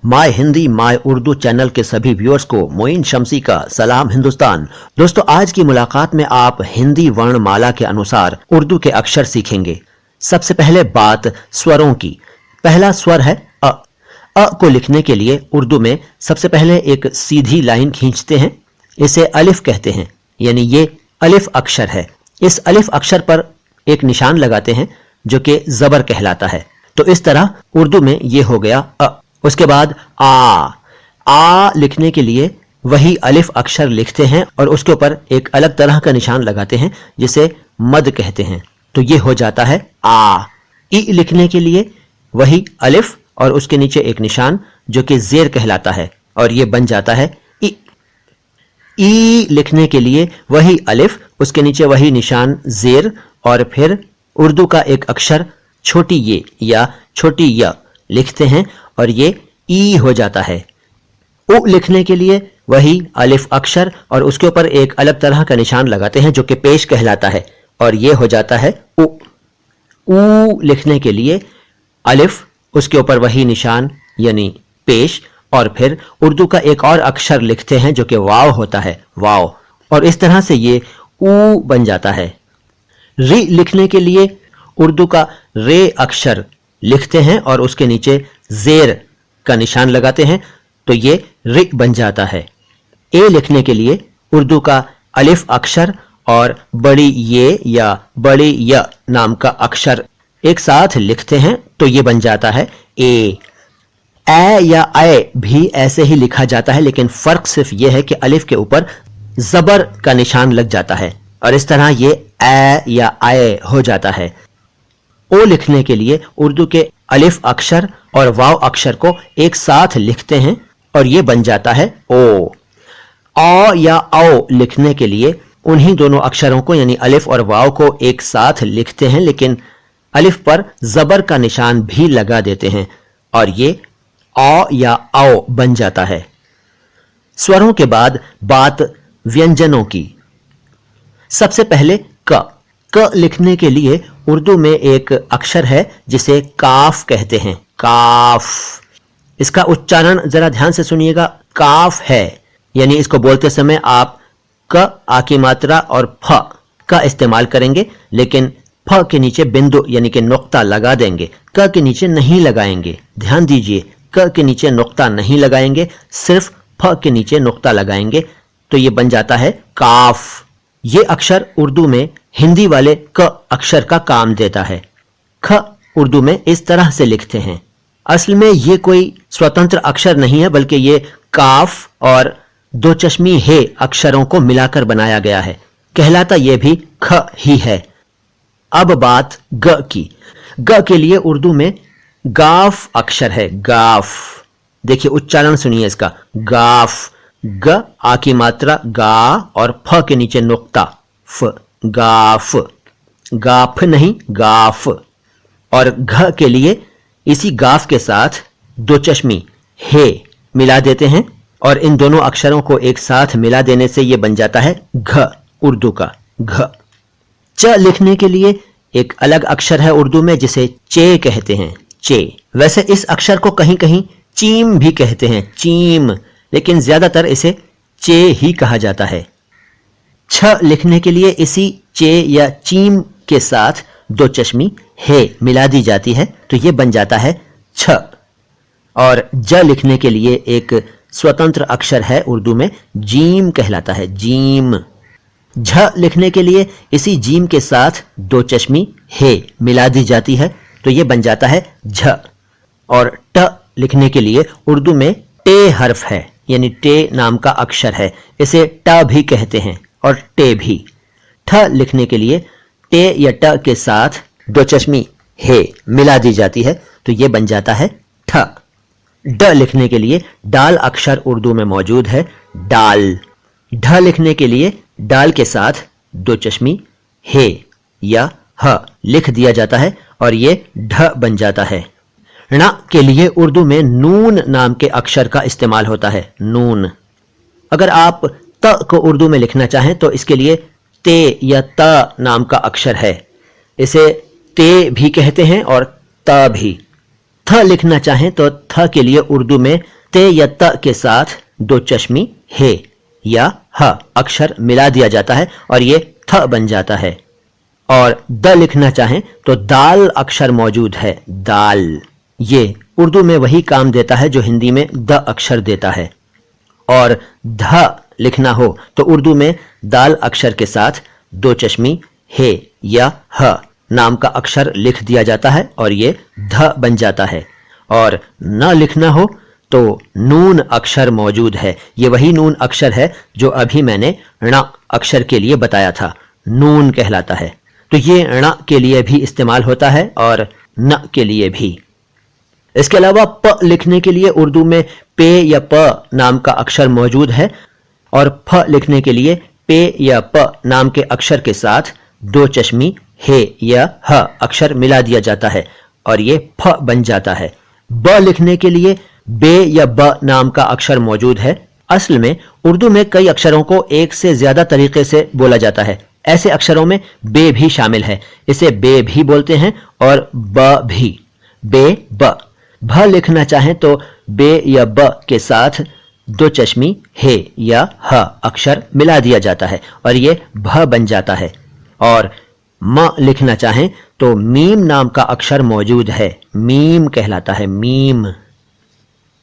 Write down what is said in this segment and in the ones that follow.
My Hindi my Urdu channel के सभी viewers को मोइन शम्सी का सलाम हिंदुस्तान। दोस्तों, आज की मुलाकात में आप हिंदी वर्णमाला के अनुसार उर्दू के अक्षर सीखेंगे। सबसे पहले बात स्वरों की। पहला स्वर है अ। अ को लिखने के लिए उर्दू में सबसे पहले एक सीधी लाइन खींचते हैं, इसे अलिफ कहते हैं, यानी ये अलिफ अक्षर है। इस अलिफ अक्षर पर एक निशान लगाते हैं जो कि जबर कहलाता है। तो इस तरह उर्दू में ये हो गया अ। उसके बाद आ लिखने के लिए वही अलिफ अक्षर लिखते हैं और उसके ऊपर एक अलग तरह का निशान लगाते हैं जिसे मद कहते हैं। तो ये हो जाता है आ। ई लिखने के लिए वही अलिफ और उसके नीचे एक निशान जो कि जेर कहलाता है और ये बन जाता है ई। ई लिखने के लिए वही अलिफ, उसके नीचे वही निशान जेर और फिर उर्दू का एक अक्षर छोटी ये या छोटी य लिखते हैं और ये ई हो जाता है। उ लिखने के लिए वही अलिफ अक्षर और उसके ऊपर एक अलग तरह का निशान लगाते हैं जो कि पेश कहलाता है और ये हो जाता है उ। ऊ लिखने के लिए अलिफ, उसके ऊपर वही निशान यानी पेश और फिर उर्दू का एक और अक्षर लिखते हैं जो कि वाव होता है, वाव, और इस तरह से ये ऊ बन जाता है। री लिखने के लिए उर्दू का रे अक्षर लिखते हैं और उसके नीचे जेर का निशान लगाते हैं तो ये रि बन जाता है। ए लिखने के लिए उर्दू का अलिफ अक्षर और बड़ी ये या बड़ी य नाम का अक्षर एक साथ लिखते हैं तो ये बन जाता है ए। या ए भी ऐसे ही लिखा जाता है, लेकिन फर्क सिर्फ यह है कि अलिफ के ऊपर जबर का निशान लग जाता है और इस तरह ये ए या आए हो जाता है। ओ लिखने के लिए उर्दू के अलिफ अक्षर और वाव अक्षर को एक साथ लिखते हैं और ये बन जाता है ओ। औ या औ लिखने के लिए उन्हीं दोनों अक्षरों को यानी अलिफ और वाव को एक साथ लिखते हैं, लेकिन अलिफ पर जबर का निशान भी लगा देते हैं और ये औ या औ बन जाता है। स्वरों के बाद बात व्यंजनों की। सबसे पहले क लिखने के लिए उर्दू में एक अक्षर है जिसे काफ कहते हैं, काफ। इसका उच्चारण जरा ध्यान से सुनिएगा, काफ है, यानी इसको बोलते समय आप क आ की मात्रा और फ का इस्तेमाल करेंगे, लेकिन फ के नीचे बिंदु यानी कि नुक्ता लगा देंगे, क के नीचे नहीं लगाएंगे। ध्यान दीजिए, क के नीचे नुक्ता नहीं लगाएंगे, सिर्फ फ के नीचे नुक्ता लगाएंगे तो ये बन जाता है काफ। ये अक्षर उर्दू में हिंदी वाले क अक्षर का काम देता है। ख उर्दू में इस तरह से लिखते हैं। असल में ये कोई स्वतंत्र अक्षर नहीं है, बल्कि ये काफ और दो चश्मी हे अक्षरों को मिलाकर बनाया गया है। कहलाता ये भी ख ही है। अब बात ग की। ग के लिए उर्दू में गाफ अक्षर है, गाफ। देखिए उच्चारण सुनिए इसका, गाफ। ग आ की मात्रा गा और फ के नीचे नुक्ता फ, गाफ। गाफ नहीं, गाफ। और घ के लिए इसी गाफ के साथ दो चश्मी हे मिला देते हैं और इन दोनों अक्षरों को एक साथ मिला देने से यह बन जाता है घ, उर्दू का घ। च लिखने के लिए एक अलग अक्षर है उर्दू में जिसे चे कहते हैं, चे। वैसे इस अक्षर को कहीं कहीं चीम भी कहते हैं, चीम, लेकिन ज्यादातर इसे चे ही कहा जाता है। छ लिखने के लिए इसी चे या चीम के साथ दो चश्मी हे मिला दी जाती है तो यह बन जाता है छ। और ज लिखने के लिए एक स्वतंत्र अक्षर है उर्दू में, जीम कहलाता है, जीम। झ लिखने के लिए इसी जीम के साथ दो चश्मी हे मिला दी जाती है तो यह बन जाता है झ। और ट लिखने के लिए उर्दू में टे हर्फ है, यानी टे नाम का अक्षर है, इसे ट भी कहते हैं और टे भी। ठ लिखने के लिए टे या ट के साथ दो चश्मी हे मिला दी जाती है तो यह बन जाता है ठ। ड लिखने के लिए डाल अक्षर उर्दू में मौजूद है, डाल। ढ लिखने के लिए डाल के साथ दो चश्मी हे या ह लिख दिया जाता है और यह ढ बन जाता है। ण के लिए उर्दू में नून नाम के अक्षर का इस्तेमाल होता है, नून। अगर आप त को उर्दू में लिखना चाहें तो इसके लिए ते या त नाम का अक्षर है, इसे ते भी कहते हैं और त भी। थ लिखना चाहें तो थ के लिए उर्दू में ते या त के साथ दो चश्मी हे या ह अक्षर मिला दिया जाता है और ये थ बन जाता है। और द लिखना चाहें तो दाल अक्षर मौजूद है, दाल। ये उर्दू में वही काम देता है जो हिंदी में द अक्षर देता है। और ध लिखना हो तो उर्दू में दाल अक्षर के साथ दो चश्मी हे या ह नाम का अक्षर लिख दिया जाता है और ये ध बन जाता है। और न लिखना हो तो नून अक्षर मौजूद है, ये वही नून अक्षर है जो अभी मैंने ण अक्षर के लिए बताया था, नून कहलाता है। तो ये ण के लिए भी इस्तेमाल होता है और न के लिए भी। इसके अलावा प लिखने के लिए उर्दू में पे या प नाम का अक्षर मौजूद है और फ लिखने के लिए पे या प नाम के अक्षर के साथ दो चश्मी हे या ह अक्षर मिला दिया जाता है और ये फ बन जाता है। ब लिखने के लिए बे या ब नाम का अक्षर मौजूद है। असल में उर्दू में कई अक्षरों को एक से ज्यादा तरीके से बोला जाता है। ऐसे अक्षरों में बे भी शामिल है, इसे बे भी बोलते हैं और ब भी। बे ब। भ लिखना चाहें तो बे या ब के साथ दो चश्मी हे या ह अक्षर मिला दिया जाता है और ये भ बन जाता है। और म लिखना चाहें तो मीम नाम का अक्षर मौजूद है, मीम कहलाता है, मीम।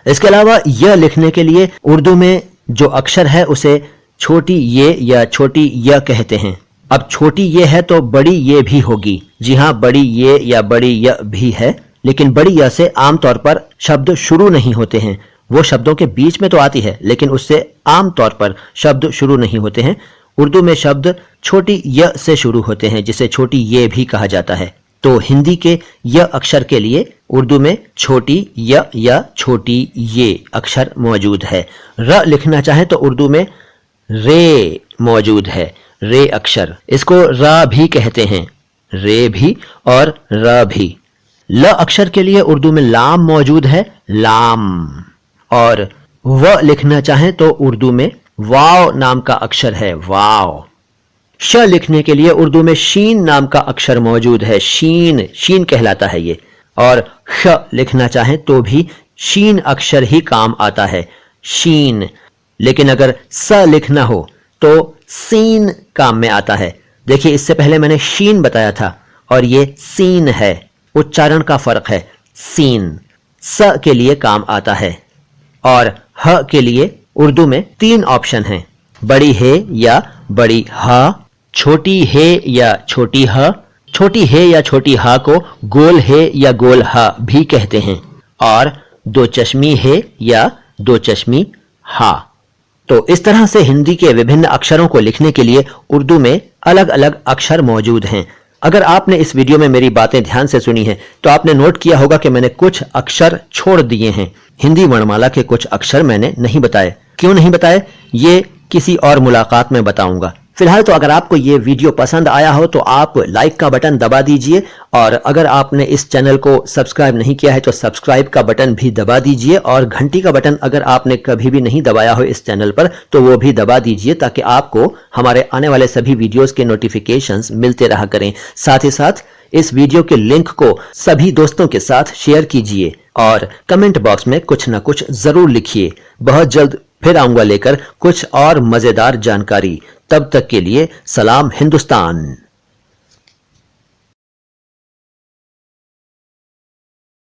इसके अलावा य लिखने के लिए उर्दू में जो अक्षर है उसे छोटी ये या छोटी य कहते हैं। अब छोटी ये है तो बड़ी ये भी होगी। जी हाँ, बड़ी ये या बड़ी य भी है, लेकिन बड़ी य से आमतौर पर शब्द शुरू नहीं होते हैं। वो शब्दों के बीच में तो आती है लेकिन उससे आमतौर पर शब्द शुरू नहीं होते हैं। उर्दू में शब्द छोटी य से शुरू होते हैं जिसे छोटी ये भी कहा जाता है। तो हिंदी के य अक्षर के लिए उर्दू में छोटी य या छोटी ये अक्षर मौजूद है। र लिखना चाहे तो उर्दू में रे मौजूद है, रे अक्षर। इसको रा भी कहते हैं, रे भी और र भी। ल अक्षर के लिए उर्दू में लाम मौजूद है, लाम। और व लिखना चाहें तो उर्दू में वाव नाम का अक्षर है, वाव। श लिखने के लिए उर्दू में शीन नाम का अक्षर मौजूद है, शीन, शीन कहलाता है ये। और श लिखना चाहें तो भी शीन अक्षर ही काम आता है, शीन। लेकिन अगर स लिखना हो तो सीन काम में आता है। देखिए, इससे पहले मैंने शीन बताया था और ये सीन है, उच्चारण का फर्क है, सीन। स के लिए काम आता है। और ह के लिए उर्दू में तीन ऑप्शन हैं, बड़ी हे या बड़ी ह, छोटी हे या छोटी ह। छोटी हे या छोटी ह को गोल हे या गोल ह भी कहते हैं। और दो चश्मी हे या दो चश्मी हा। तो इस तरह से हिंदी के विभिन्न अक्षरों को लिखने के लिए उर्दू में अलग अलग अक्षर मौजूद हैं। अगर आपने इस वीडियो में मेरी बातें ध्यान से सुनी हैं तो आपने नोट किया होगा कि मैंने कुछ अक्षर छोड़ दिए हैं। हिंदी वर्णमाला के कुछ अक्षर मैंने नहीं बताए। क्यों नहीं बताए, ये किसी और मुलाकात में बताऊंगा। फिलहाल तो अगर आपको ये वीडियो पसंद आया हो तो आप लाइक का बटन दबा दीजिए, और अगर आपने इस चैनल को सब्सक्राइब नहीं किया है तो सब्सक्राइब का बटन भी दबा दीजिए, और घंटी का बटन अगर आपने कभी भी नहीं दबाया हो इस चैनल पर तो वो भी दबा दीजिए, ताकि आपको हमारे आने वाले सभी वीडियोस के नोटिफिकेशंस मिलते रहा करें। साथ ही साथ इस वीडियो के लिंक को सभी दोस्तों के साथ शेयर कीजिए और कमेंट बॉक्स में कुछ ना कुछ जरूर लिखिए। बहुत जल्द फिर आऊंगा लेकर कुछ और मजेदार जानकारी। तब तक के लिए सलाम हिंदुस्तान।